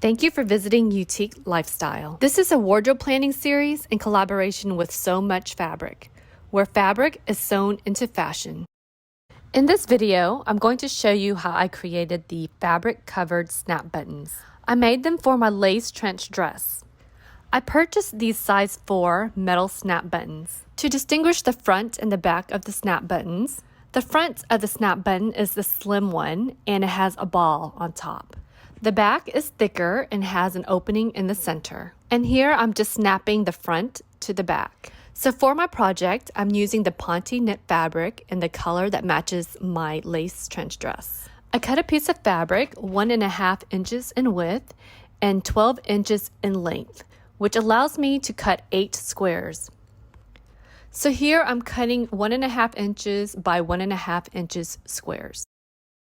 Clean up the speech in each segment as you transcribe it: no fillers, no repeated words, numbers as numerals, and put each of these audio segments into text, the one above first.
Thank you for visiting Boutique Lifestyle. This is a wardrobe planning series in collaboration with So Much Fabric, where fabric is sewn into fashion. In this video, I'm going to show you how I created the fabric-covered snap buttons. I made them for my lace trench dress. I purchased these size 4 metal snap buttons. To distinguish the front and the back of the snap buttons, the front of the snap button is the slim one and it has a ball on top. The back is thicker and has an opening in the center. And here I'm just snapping the front to the back. So for my project, I'm using the Ponte knit fabric in the color that matches my lace trench dress. I cut a piece of fabric 1.5 inches in width and 12 inches in length, which allows me to cut 8 squares. So here I'm cutting 1.5 inches by 1.5 inches squares.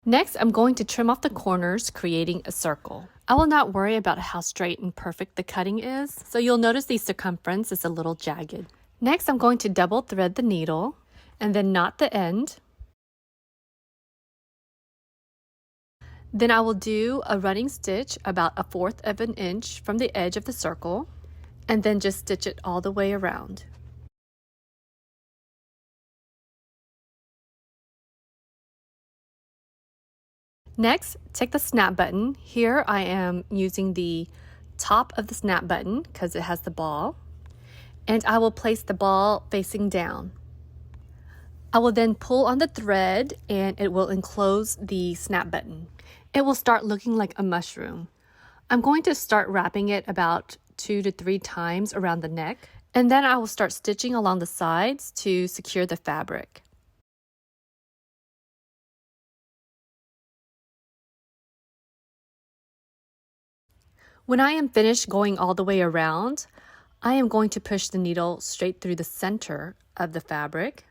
Next, I'm going to trim off the corners, creating a circle. I will not worry about how straight and perfect the cutting is, so you'll notice the circumference is a little jagged. Next, I'm going to double thread the needle and then knot the end. Then I will do a running stitch about 1/4 of an inch from the edge of the circle and then just stitch it all the way around. Next, take the snap button. Here I am using the top of the snap button because it has the ball, and I will place the ball facing down. I will then pull on the thread and it will enclose the snap button. It will start looking like a mushroom. I'm going to start wrapping it about 2 to 3 times around the neck, and then I will start stitching along the sides to secure the fabric. When I am finished going all the way around, I am going to push the needle straight through the center of the fabric,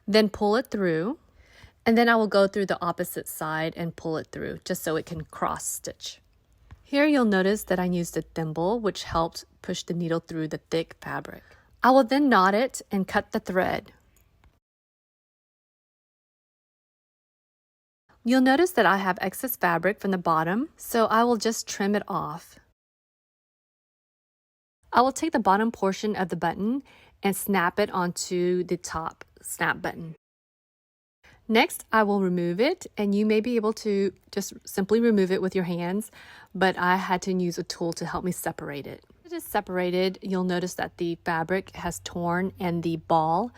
then pull it through, and then I will go through the opposite side and pull it through just so it can cross stitch. Here you'll notice that I used a thimble, which helped push the needle through the thick fabric. I will then knot it and cut the thread. You'll notice that I have excess fabric from the bottom, so I will just trim it off. I will take the bottom portion of the button and snap it onto the top snap button. Next, I will remove it, and you may be able to just simply remove it with your hands, but I had to use a tool to help me separate it. When it is separated, you'll notice that the fabric has torn and the ball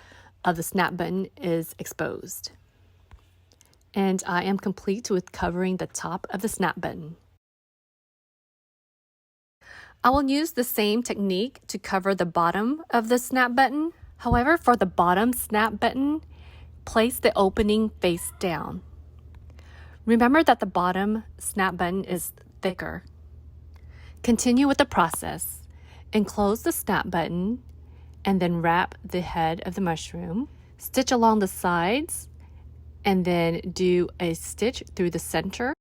of the snap button is exposed. And I am complete with covering the top of the snap button. I will use the same technique to cover the bottom of the snap button. However, for the bottom snap button, place the opening face down. Remember that the bottom snap button is thicker. Continue with the process. Enclose the snap button and then wrap the head of the mushroom. Stitch along the sides and then do a stitch through the center.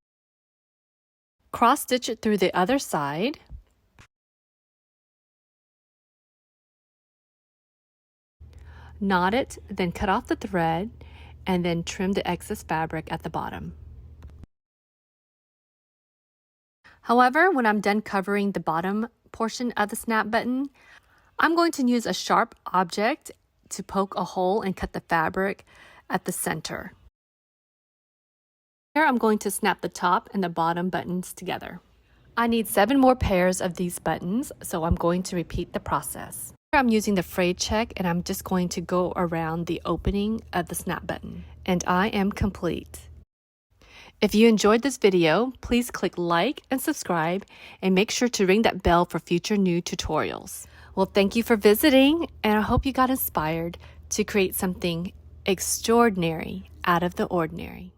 Cross stitch it through the other side. Knot it, then cut off the thread, and then trim the excess fabric at the bottom. However, when I'm done covering the bottom portion of the snap button, I'm going to use a sharp object to poke a hole and cut the fabric at the center. Here I'm going to snap the top and the bottom buttons together. I need 7 more pairs of these buttons, so I'm going to repeat the process. Here I'm using the frayed check and I'm just going to go around the opening of the snap button. And I am complete. If you enjoyed this video, please click like and subscribe and make sure to ring that bell for future new tutorials. Well, thank you for visiting, and I hope you got inspired to create something extraordinary out of the ordinary.